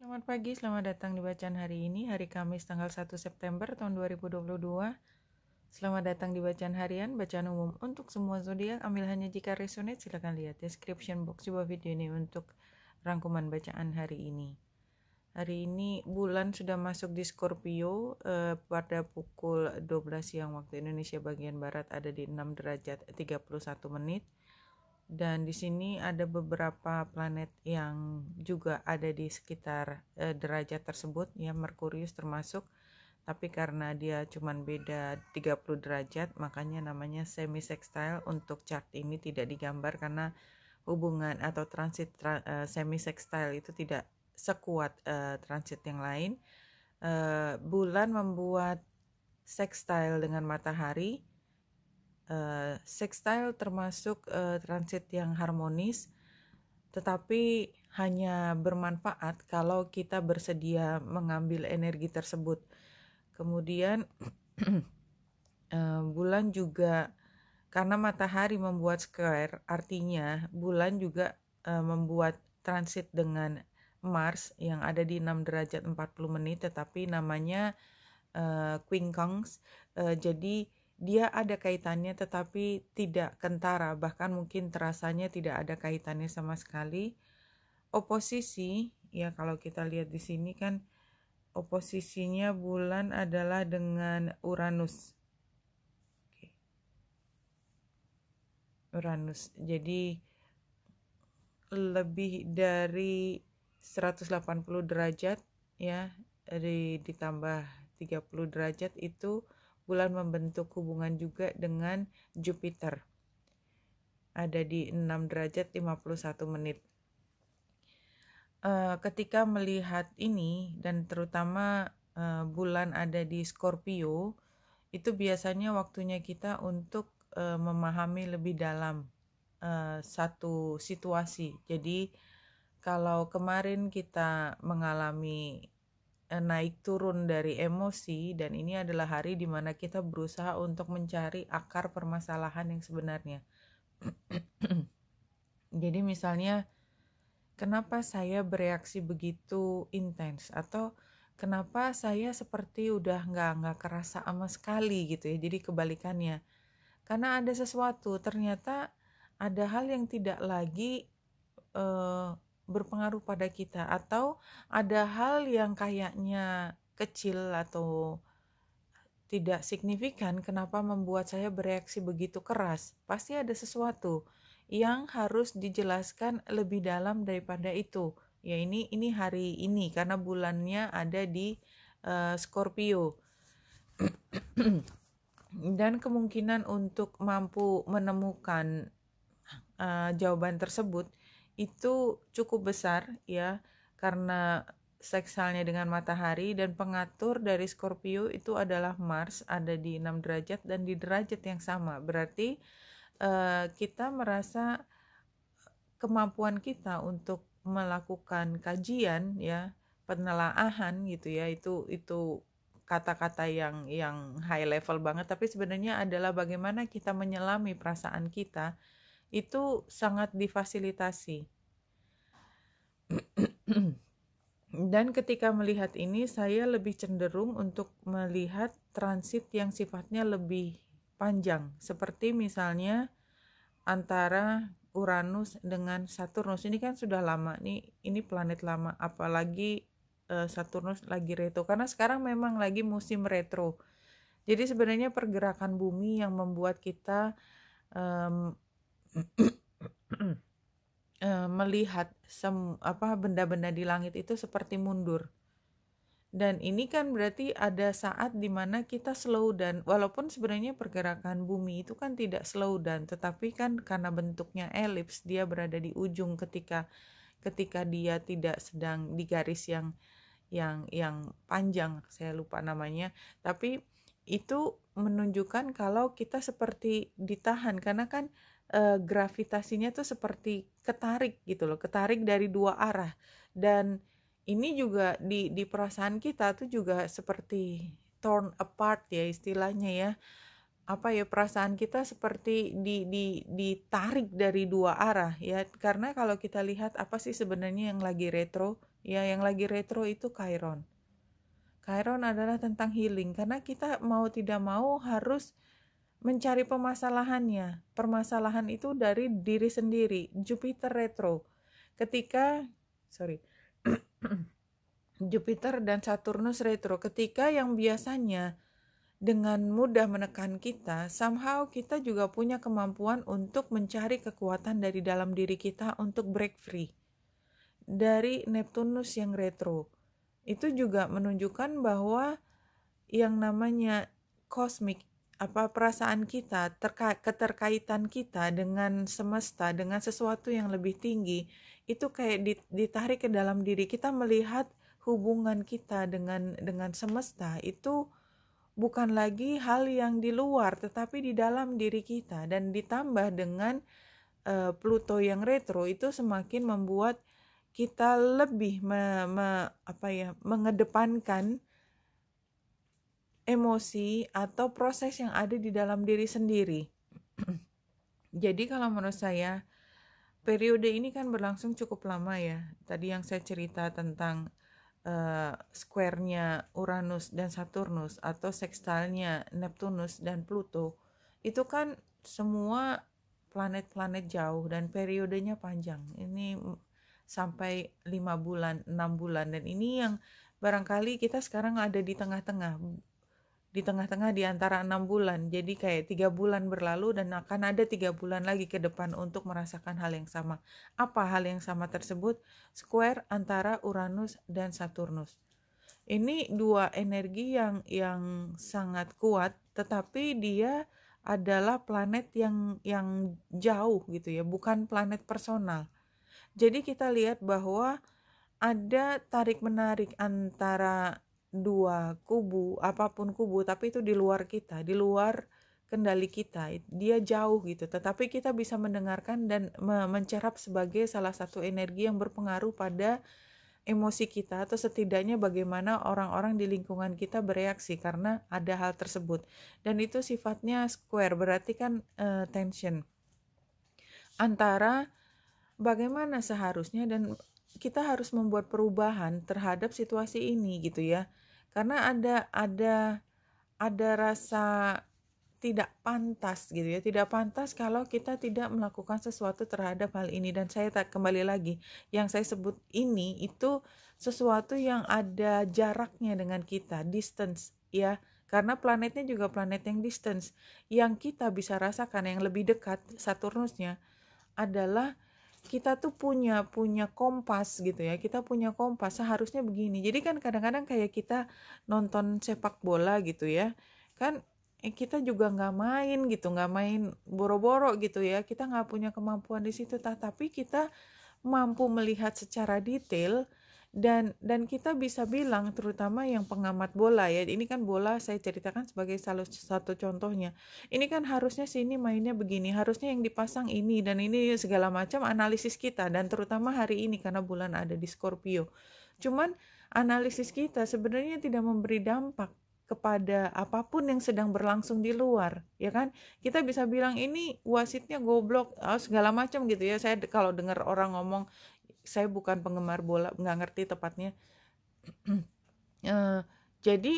Selamat pagi, selamat datang di bacaan hari ini, hari Kamis tanggal 1 September tahun 2022. Selamat datang di bacaan harian, bacaan umum untuk semua zodiak. Ambil hanya jika resonate, silakan lihat description box di bawah video ini untuk rangkuman bacaan hari ini. Hari ini bulan sudah masuk di Scorpio pada pukul 12 siang waktu Indonesia bagian Barat, ada di 6 derajat 31 menit. Dan di sini ada beberapa planet yang juga ada di sekitar derajat tersebut, ya, Merkurius termasuk, tapi karena dia cuman beda 30 derajat, makanya namanya semi sextile. Untuk chart ini tidak digambar karena hubungan atau transit semi sextile itu tidak sekuat transit yang lain. Bulan membuat sextile dengan matahari. Sextile termasuk transit yang harmonis, tetapi hanya bermanfaat kalau kita bersedia mengambil energi tersebut. Kemudian bulan juga karena matahari membuat square, artinya bulan juga membuat transit dengan Mars yang ada di 6 derajat 40 menit, tetapi namanya quincunx. Jadi dia ada kaitannya tetapi tidak kentara, bahkan mungkin terasanya tidak ada kaitannya sama sekali. Oposisi, ya, kalau kita lihat di sini kan oposisinya bulan adalah dengan Uranus. Uranus. Jadi lebih dari 180 derajat, ya, ditambah 30 derajat itu bulan membentuk hubungan juga dengan Jupiter. Ada di 6 derajat 51 menit. Ketika melihat ini, dan terutama bulan ada di Scorpio, itu biasanya waktunya kita untuk memahami lebih dalam satu situasi. Jadi kalau kemarin kita mengalami naik turun dari emosi, dan ini adalah hari di mana kita berusaha untuk mencari akar permasalahan yang sebenarnya. Jadi misalnya, kenapa saya bereaksi begitu intens, atau kenapa saya seperti udah nggak kerasa sama sekali gitu ya. Jadi kebalikannya, karena ada sesuatu, ternyata ada hal yang tidak lagi berpengaruh pada kita, atau ada hal yang kayaknya kecil atau tidak signifikan, kenapa membuat saya bereaksi begitu keras. Pasti ada sesuatu yang harus dijelaskan lebih dalam daripada itu. Ya, ini hari ini karena bulannya ada di Scorpio. Dan kemungkinan untuk mampu menemukan jawaban tersebut itu cukup besar, ya, karena seksalnya dengan matahari, dan pengatur dari Scorpio itu adalah Mars, ada di 6 derajat dan di derajat yang sama. Berarti kita merasa kemampuan kita untuk melakukan kajian, ya, penelaahan gitu ya, itu kata-kata yang high level banget, tapi sebenarnya adalah bagaimana kita menyelami perasaan kita, itu sangat difasilitasi. Dan ketika melihat ini, saya lebih cenderung untuk melihat transit yang sifatnya lebih panjang, seperti misalnya antara Uranus dengan Saturnus. Ini kan sudah lama nih, ini planet lama, apalagi Saturnus lagi retro, karena sekarang memang lagi musim retro. Jadi sebenarnya pergerakan bumi yang membuat kita melihat benda-benda di langit itu seperti mundur. Dan ini kan berarti ada saat dimana kita slow down, walaupun sebenarnya pergerakan bumi itu kan tidak slow down, tetapi kan karena bentuknya elips, dia berada di ujung ketika dia tidak sedang di garis yang panjang, saya lupa namanya, tapi itu menunjukkan kalau kita seperti ditahan, karena kan gravitasinya tuh seperti ketarik gitu loh, ketarik dari dua arah. Dan ini juga di perasaan kita tuh juga seperti torn apart, ya, istilahnya, ya. Perasaan kita seperti ditarik dari dua arah, ya. Karena kalau kita lihat apa sih sebenarnya yang lagi retro, Ya, yang lagi retro itu Chiron. Chiron adalah tentang healing, karena kita mau tidak mau harus mencari permasalahannya. Permasalahan itu dari diri sendiri. Jupiter retro. Ketika, Jupiter dan Saturnus retro. Ketika yang biasanya dengan mudah menekan kita, somehow kita juga punya kemampuan untuk mencari kekuatan dari dalam diri kita untuk break free dari Neptunus yang retro. Itu juga menunjukkan bahwa yang namanya kosmik, perasaan kita, keterkaitan kita dengan semesta, dengan sesuatu yang lebih tinggi, itu kayak ditarik ke dalam diri kita, melihat hubungan kita dengan semesta itu bukan lagi hal yang di luar, tetapi di dalam diri kita. Dan ditambah dengan Pluto yang retro, itu semakin membuat kita lebih mengedepankan emosi atau proses yang ada di dalam diri sendiri. Jadi kalau menurut saya, periode ini kan berlangsung cukup lama ya. Tadi yang saya cerita tentang square-nya Uranus dan Saturnus atau sextile-nya Neptunus dan Pluto, itu kan semua planet-planet jauh dan periodenya panjang. Ini sampai 5 bulan, 6 bulan, dan ini yang barangkali kita sekarang ada di tengah-tengah di antara 6 bulan. Jadi kayak 3 bulan berlalu dan akan ada 3 bulan lagi ke depan untuk merasakan hal yang sama. Apa hal yang sama tersebut? Square antara Uranus dan Saturnus. Ini dua energi yang sangat kuat, tetapi dia adalah planet yang jauh gitu ya, bukan planet personal. Jadi kita lihat bahwa ada tarik-menarik antara dua kubu, apapun kubu, tapi itu di luar kita, di luar kendali kita. Dia jauh gitu, tetapi kita bisa mendengarkan dan mencerap sebagai salah satu energi yang berpengaruh pada emosi kita, atau setidaknya bagaimana orang-orang di lingkungan kita bereaksi karena ada hal tersebut. Dan itu sifatnya square, berarti kan tension antara bagaimana seharusnya, dan kita harus membuat perubahan terhadap situasi ini gitu ya. Karena ada rasa tidak pantas gitu ya. Tidak pantas kalau kita tidak melakukan sesuatu terhadap hal ini. Dan saya kembali lagi, yang saya sebut ini itu sesuatu yang ada jaraknya dengan kita, distance ya. Karena planetnya juga planet yang distance. Yang kita bisa rasakan yang lebih dekat, Saturnusnya, adalah kita tuh punya kompas gitu ya. Kita punya kompas, seharusnya begini. Jadi kan kadang-kadang kayak kita nonton sepak bola gitu ya, kan kita juga nggak main boro-boro gitu ya. Kita nggak punya kemampuan di situ, tapi kita mampu melihat secara detail. Dan kita bisa bilang, terutama yang pengamat bola ya, ini kan bola saya ceritakan sebagai salah satu contohnya. Ini kan harusnya sini mainnya begini, harusnya yang dipasang ini dan ini, segala macam analisis kita. Dan terutama hari ini karena bulan ada di Scorpio. Cuman analisis kita sebenarnya tidak memberi dampak kepada apapun yang sedang berlangsung di luar, ya kan? Kita bisa bilang ini wasitnya goblok, segala macam gitu ya. Saya kalau dengar orang ngomong, saya bukan penggemar bola, nggak ngerti tepatnya. Jadi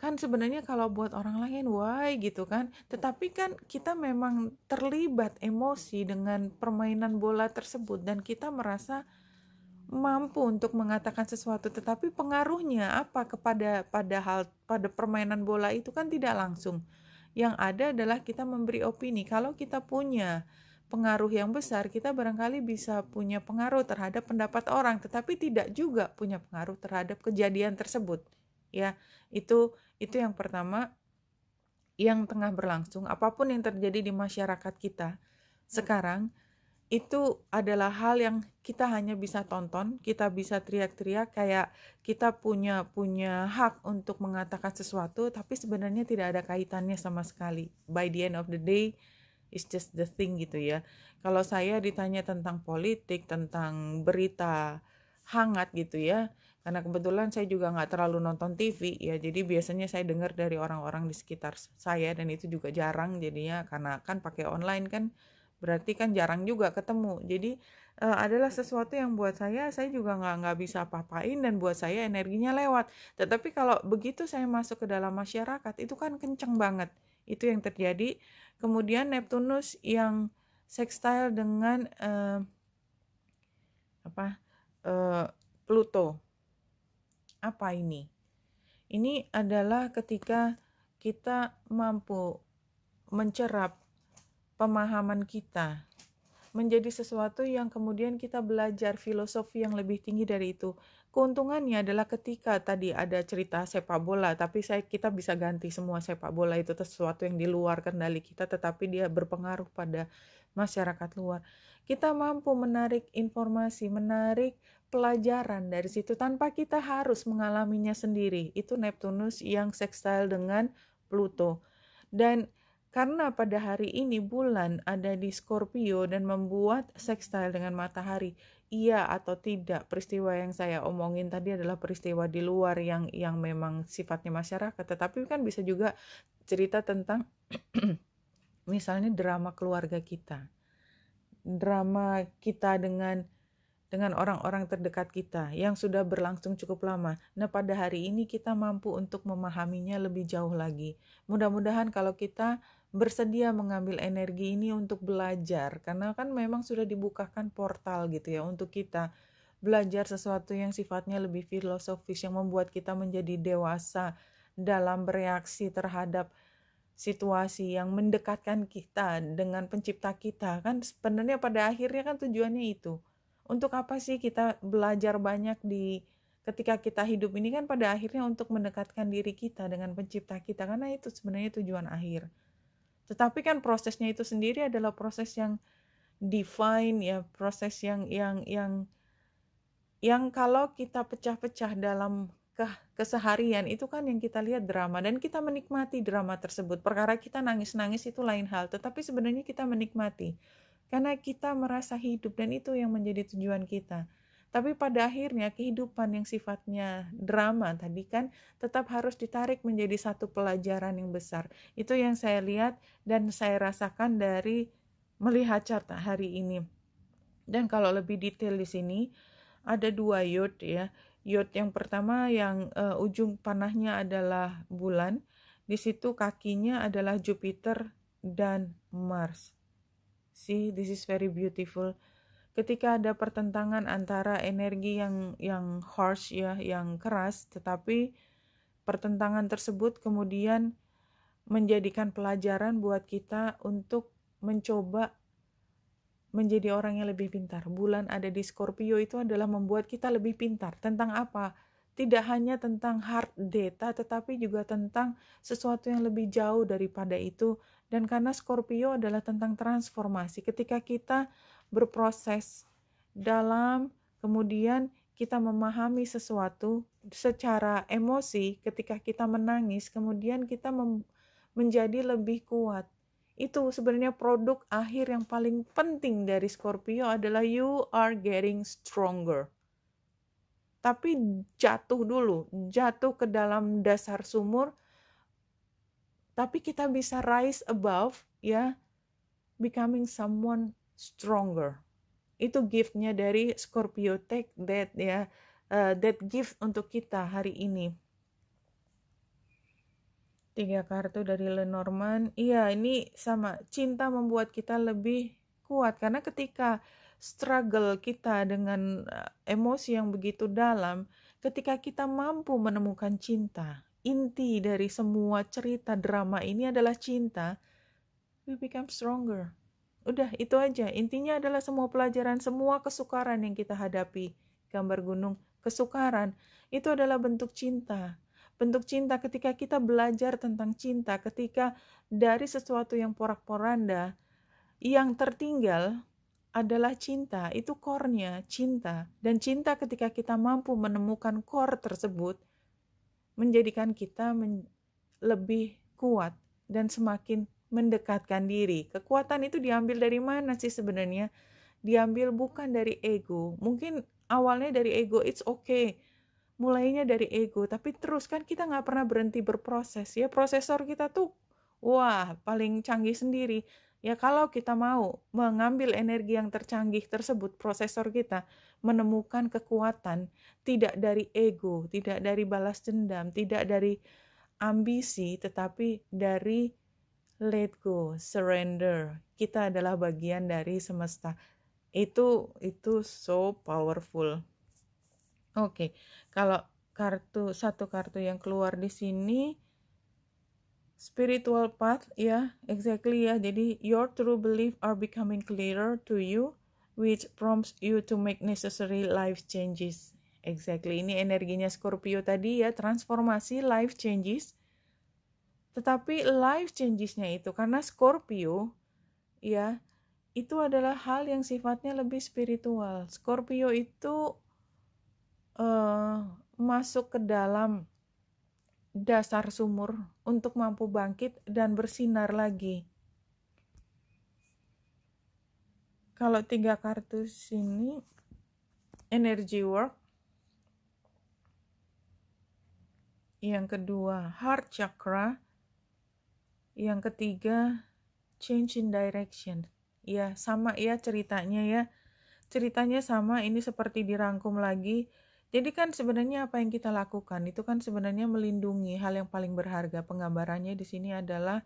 kan sebenarnya kalau buat orang lain why gitu kan, tetapi kan kita memang terlibat emosi dengan permainan bola tersebut dan kita merasa mampu untuk mengatakan sesuatu, tetapi pengaruhnya apa pada permainan bola itu kan tidak langsung. Yang ada adalah kita memberi opini. Kalau kita punya pengaruh yang besar, kita barangkali bisa punya pengaruh terhadap pendapat orang, tetapi tidak juga punya pengaruh terhadap kejadian tersebut. Ya, itu yang pertama yang tengah berlangsung. Apapun yang terjadi di masyarakat kita sekarang, itu adalah hal yang kita hanya bisa tonton, kita bisa teriak-teriak kayak kita punya hak untuk mengatakan sesuatu, tapi sebenarnya tidak ada kaitannya sama sekali. By the end of the day, it's just the thing gitu ya. Kalau saya ditanya tentang politik, tentang berita hangat gitu ya, karena kebetulan saya juga nggak terlalu nonton TV ya, jadi biasanya saya dengar dari orang-orang di sekitar saya, dan itu juga jarang jadinya, karena kan pakai online kan, berarti kan jarang juga ketemu. Jadi adalah sesuatu yang buat saya juga nggak bisa apa-apain dan buat saya energinya lewat. Tetapi kalau begitu saya masuk ke dalam masyarakat itu kan kenceng banget. Itu yang terjadi. Kemudian Neptunus yang sextile dengan Pluto. Apa ini? Ini adalah ketika kita mampu mencerap pemahaman kita menjadi sesuatu yang kemudian kita belajar filosofi yang lebih tinggi dari itu. Keuntungannya adalah ketika tadi ada cerita sepak bola, tapi kita bisa ganti semua sepak bola itu sesuatu yang di luar kendali kita, tetapi dia berpengaruh pada masyarakat luar. Kita mampu menarik informasi, menarik pelajaran dari situ tanpa kita harus mengalaminya sendiri. Itu Neptunus yang sextile dengan Pluto. Dan karena pada hari ini bulan ada di Scorpio dan membuat sextile dengan matahari, iya atau tidak peristiwa yang saya omongin tadi adalah peristiwa di luar yang memang sifatnya masyarakat, tetapi kan bisa juga cerita tentang misalnya drama keluarga kita, drama kita dengan orang-orang terdekat kita yang sudah berlangsung cukup lama. Nah, pada hari ini kita mampu untuk memahaminya lebih jauh lagi. Mudah-mudahan kalau kita bersedia mengambil energi ini untuk belajar, karena kan memang sudah dibukakan portal gitu ya untuk kita belajar sesuatu yang sifatnya lebih filosofis, yang membuat kita menjadi dewasa dalam bereaksi terhadap situasi, yang mendekatkan kita dengan pencipta kita. Kan sebenarnya pada akhirnya kan tujuannya itu. Untuk apa sih kita belajar banyak ketika kita hidup ini, kan pada akhirnya untuk mendekatkan diri kita dengan pencipta kita, karena itu sebenarnya tujuan akhir. Tetapi kan prosesnya itu sendiri adalah proses yang divine ya, proses yang kalau kita pecah-pecah dalam keseharian itu kan yang kita lihat drama, dan kita menikmati drama tersebut. Perkara kita nangis-nangis itu lain hal, tetapi sebenarnya kita menikmati karena kita merasa hidup, dan itu yang menjadi tujuan kita. Tapi pada akhirnya kehidupan yang sifatnya drama tadi kan tetap harus ditarik menjadi satu pelajaran yang besar. Itu yang saya lihat dan saya rasakan dari melihat chart hari ini. Dan kalau lebih detail di sini ada 2 yod ya. Yod yang pertama yang ujung panahnya adalah bulan. Di situ kakinya adalah Jupiter dan Mars. See, this is very beautiful. Ketika ada pertentangan antara energi yang harsh ya, yang keras, tetapi pertentangan tersebut kemudian menjadikan pelajaran buat kita untuk mencoba menjadi orang yang lebih pintar. Bulan ada di Scorpio itu adalah membuat kita lebih pintar. Tentang apa? Tidak hanya tentang hard data, tetapi juga tentang sesuatu yang lebih jauh daripada itu. Dan karena Scorpio adalah tentang transformasi, ketika kita berproses dalam kemudian kita memahami sesuatu secara emosi, ketika kita menangis, kemudian kita menjadi lebih kuat. Itu sebenarnya produk akhir yang paling penting dari Scorpio adalah you are getting stronger. Tapi jatuh dulu, jatuh ke dalam dasar sumur, tapi kita bisa rise above ya, becoming someone stronger. Itu gift-nya dari Scorpio. Take that ya, that gift untuk kita hari ini. 3 kartu dari Lenormand. Iya, ini sama. Cinta membuat kita lebih kuat. Karena ketika struggle kita dengan emosi yang begitu dalam, ketika kita mampu menemukan cinta, inti dari semua cerita drama ini adalah cinta, we become stronger. Udah, itu aja. Intinya adalah semua pelajaran, semua kesukaran yang kita hadapi. Gambar gunung, kesukaran, itu adalah bentuk cinta. Bentuk cinta ketika kita belajar tentang cinta, ketika dari sesuatu yang porak-poranda, yang tertinggal adalah cinta, itu core-nya cinta. Dan cinta ketika kita mampu menemukan core tersebut, menjadikan kita lebih kuat dan semakin mendekatkan diri. Kekuatan itu diambil dari mana sih sebenarnya? Diambil bukan dari ego. Mungkin awalnya dari ego, it's okay. Mulainya dari ego, tapi terus kan kita nggak pernah berhenti berproses ya. Prosesor kita tuh, wah, paling canggih sendiri. Ya, kalau kita mau mengambil energi yang tercanggih tersebut, prosesor kita menemukan kekuatan tidak dari ego, tidak dari balas dendam, tidak dari ambisi, tetapi dari let go, surrender. Kita adalah bagian dari semesta. Itu so powerful. Oke, kalau satu kartu yang keluar di sini spiritual path, ya, exactly ya. Jadi your true belief are becoming clearer to you, which prompts you to make necessary life changes. Exactly, ini energinya Scorpio tadi ya, transformasi, life changes. Tetapi life changesnya itu karena Scorpio, ya, itu adalah hal yang sifatnya lebih spiritual. Scorpio itu masuk ke dalam dasar sumur untuk mampu bangkit dan bersinar lagi. Kalau 3 kartu sini, energy work. Yang kedua, heart chakra. Yang ketiga, change in direction. Ya, sama ya ceritanya ya. Ceritanya sama, ini seperti dirangkum lagi. Jadi kan sebenarnya apa yang kita lakukan itu kan sebenarnya melindungi hal yang paling berharga. Penggambarannya di sini adalah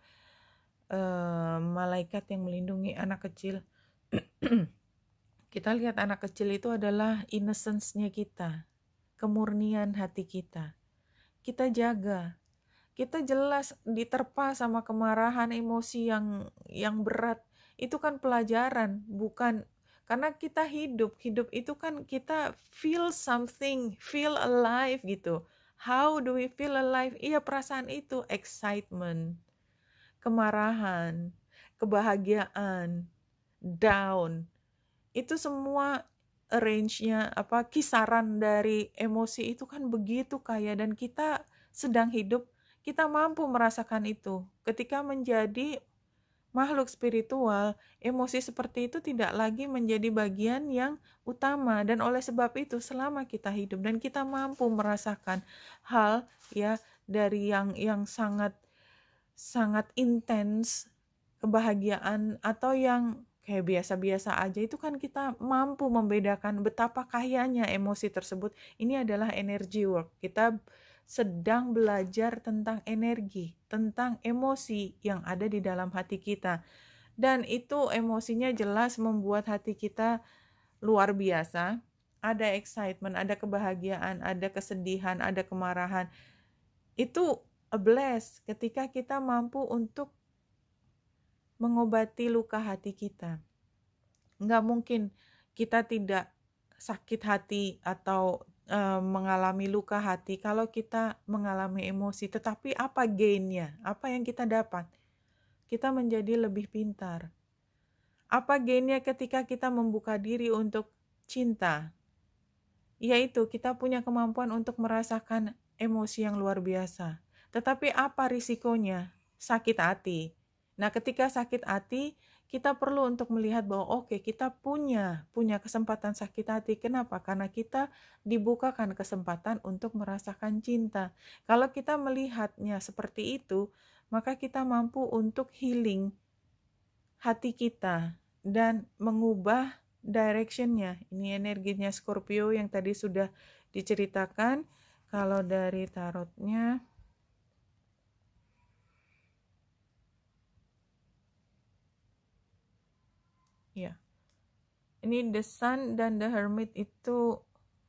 malaikat yang melindungi anak kecil. Kita lihat anak kecil itu adalah innocence-nya kita, kemurnian hati kita. Kita jaga. Kita jelas diterpa sama kemarahan, emosi yang berat. Itu kan pelajaran, bukan karena kita hidup itu kan kita feel something, feel alive gitu. How do we feel alive? Iya, perasaan itu, excitement, kemarahan, kebahagiaan, down. Itu semua range-nya, kisaran dari emosi itu kan begitu kaya, dan kita sedang hidup, kita mampu merasakan itu. Ketika menjadi makhluk spiritual, emosi seperti itu tidak lagi menjadi bagian yang utama, dan oleh sebab itu selama kita hidup dan kita mampu merasakan hal ya dari yang sangat intens, kebahagiaan atau yang kayak biasa-biasa aja, itu kan kita mampu membedakan betapa kayanya emosi tersebut. Ini adalah energy work. Kita sedang belajar tentang energi, tentang emosi yang ada di dalam hati kita. Dan itu emosinya jelas membuat hati kita luar biasa. Ada excitement, ada kebahagiaan, ada kesedihan, ada kemarahan. Itu a bless ketika kita mampu untuk mengobati luka hati kita. Nggak mungkin kita tidak sakit hati atau mengalami luka hati kalau kita mengalami emosi. Tetapi apa gainnya? Apa yang kita dapat? Kita menjadi lebih pintar. Apa gainnya ketika kita membuka diri untuk cinta? Yaitu kita punya kemampuan untuk merasakan emosi yang luar biasa. Tetapi apa risikonya? Sakit hati. Nah, ketika sakit hati, kita perlu untuk melihat bahwa kita punya kesempatan sakit hati. Kenapa? Karena kita dibukakan kesempatan untuk merasakan cinta. Kalau kita melihatnya seperti itu, maka kita mampu untuk healing hati kita dan mengubah directionnya. Ini energinya Scorpio yang tadi sudah diceritakan. Kalau dari tarotnya, ya, ini The Sun dan The Hermit itu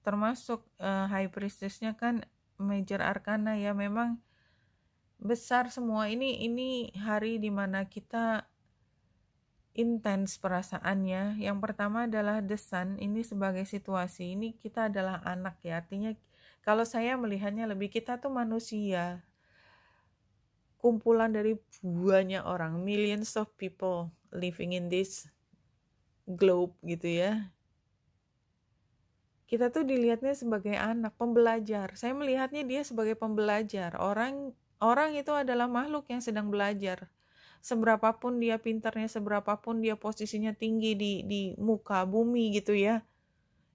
termasuk High Priestess-nya kan Major Arcana ya, memang besar semua. Ini hari dimana kita intens perasaannya. Yang pertama adalah The Sun, ini sebagai situasi, ini kita adalah anak ya, artinya kalau saya melihatnya lebih kita tuh manusia, kumpulan dari banyak orang, millions of people living in this globe gitu ya. Kita tuh dilihatnya sebagai anak, pembelajar. Saya melihatnya dia sebagai pembelajar. Orang itu adalah makhluk yang sedang belajar. Seberapapun dia pintarnya, seberapapun dia posisinya tinggi di muka bumi gitu ya.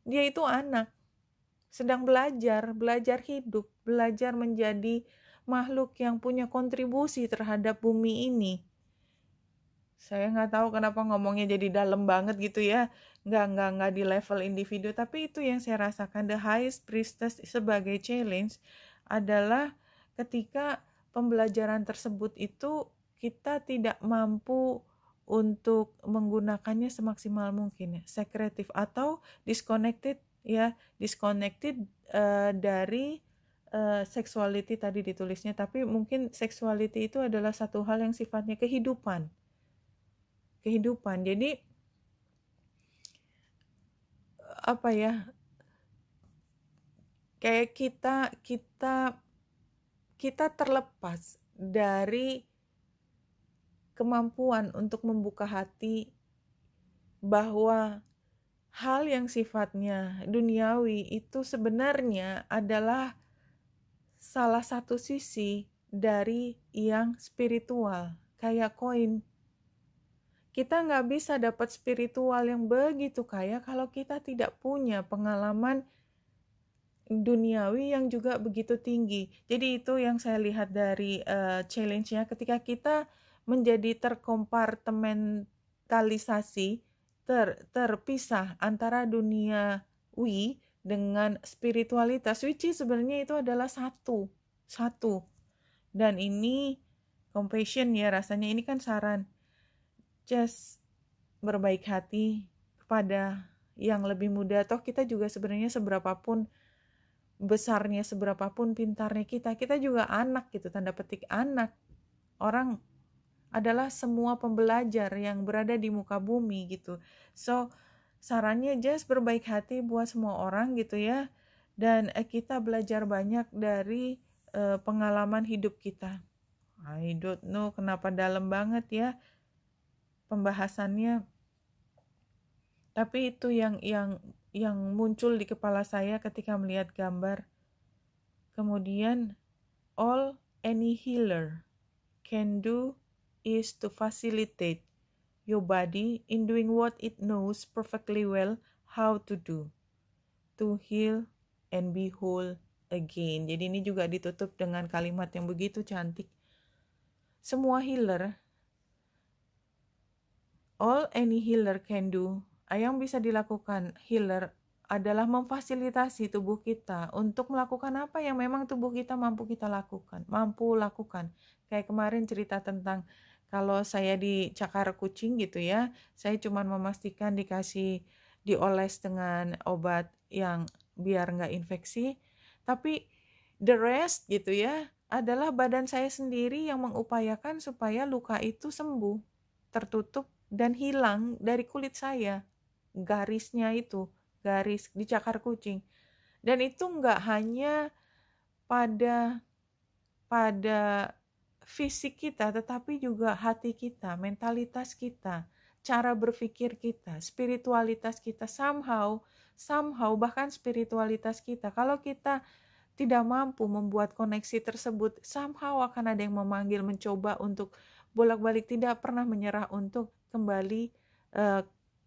Dia itu anak, sedang belajar hidup, belajar menjadi makhluk yang punya kontribusi terhadap bumi ini. Saya nggak tahu kenapa ngomongnya jadi dalam banget gitu ya. Nggak di level individu, tapi itu yang saya rasakan. The highest priestess sebagai challenge adalah ketika pembelajaran tersebut itu kita tidak mampu untuk menggunakannya semaksimal mungkin, sekretif atau disconnected ya, disconnected dari sexuality tadi ditulisnya, tapi mungkin sexuality itu adalah satu hal yang sifatnya kehidupan. Jadi apa ya, kayak kita terlepas dari kemampuan untuk membuka hati bahwa hal yang sifatnya duniawi itu sebenarnya adalah salah satu sisi dari yang spiritual, kayak koin. Kita nggak bisa dapat spiritual yang begitu kaya kalau kita tidak punya pengalaman duniawi yang juga begitu tinggi. Jadi itu yang saya lihat dari challenge-nya, ketika kita menjadi terkompartementalisasi, terpisah antara duniawi dengan spiritualitas, which is sebenarnya itu adalah satu. Dan ini compassion ya rasanya, ini kan saran. Just berbaik hati kepada yang lebih muda. Toh kita juga sebenarnya seberapapun besarnya, seberapapun pintarnya kita juga anak gitu, tanda petik anak. Orang adalah semua pembelajar yang berada di muka bumi gitu. So sarannya just berbaik hati buat semua orang gitu ya. Dan kita belajar banyak dari pengalaman hidup kita. I don't know kenapa dalam banget ya pembahasannya, tapi itu yang muncul di kepala saya ketika melihat gambar. Kemudian all any healer can do is to facilitate your body in doing what it knows perfectly well how to do, to heal and be whole again. Jadi ini juga ditutup dengan kalimat yang begitu cantik. Semua healer, all any healer can do, yang bisa dilakukan healer adalah memfasilitasi tubuh kita untuk melakukan apa yang memang tubuh kita mampu lakukan. Kayak kemarin cerita tentang kalau saya dicakar kucing gitu ya, saya cuma memastikan dioles dengan obat yang biar nggak infeksi, tapi the rest gitu ya adalah badan saya sendiri yang mengupayakan supaya luka itu sembuh, tertutup dan hilang dari kulit saya. Garisnya itu, garis dicakar kucing. Dan itu nggak hanya pada fisik kita, tetapi juga hati kita, mentalitas kita, cara berpikir kita, spiritualitas kita, somehow bahkan spiritualitas kita. Kalau kita tidak mampu membuat koneksi tersebut, somehow akan ada yang memanggil, mencoba untuk bolak-balik, tidak pernah menyerah untuk kembali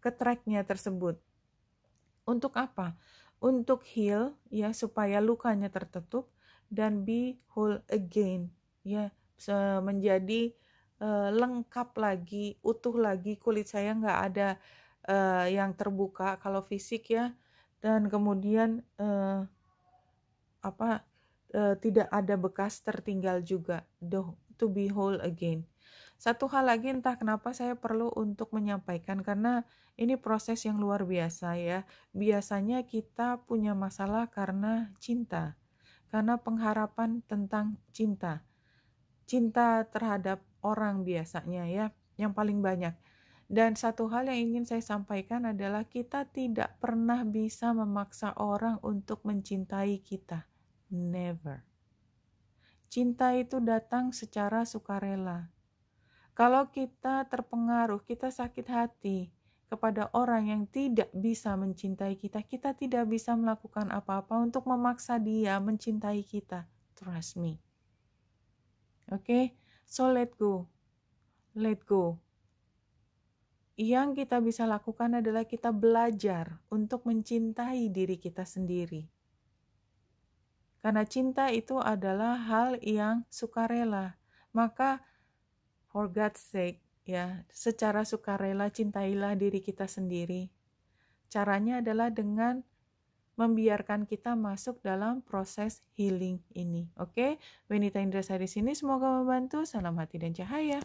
ke tracknya tersebut. Untuk apa? Untuk heal ya, supaya lukanya tertutup dan be whole again ya, menjadi lengkap lagi, utuh lagi, kulit saya nggak ada yang terbuka kalau fisik ya, dan kemudian tidak ada bekas tertinggal juga, to be whole again. Satu hal lagi, entah kenapa saya perlu untuk menyampaikan, karena ini proses yang luar biasa ya. Biasanya kita punya masalah karena cinta, karena pengharapan tentang cinta terhadap orang biasanya ya, yang paling banyak. Dan satu hal yang ingin saya sampaikan adalah kita tidak pernah bisa memaksa orang untuk mencintai kita. Never. Cinta itu datang secara sukarela. Kalau kita terpengaruh, kita sakit hati kepada orang yang tidak bisa mencintai kita, kita tidak bisa melakukan apa-apa untuk memaksa dia mencintai kita. Trust me. Okay? So let go. Yang kita bisa lakukan adalah kita belajar untuk mencintai diri kita sendiri. Karena cinta itu adalah hal yang sukarela. Maka for God's sake Ya, secara sukarela cintailah diri kita sendiri. Caranya adalah dengan membiarkan kita masuk dalam proses healing ini. Oke, Wenita Indrasari di sini, semoga membantu. Salam hati dan cahaya.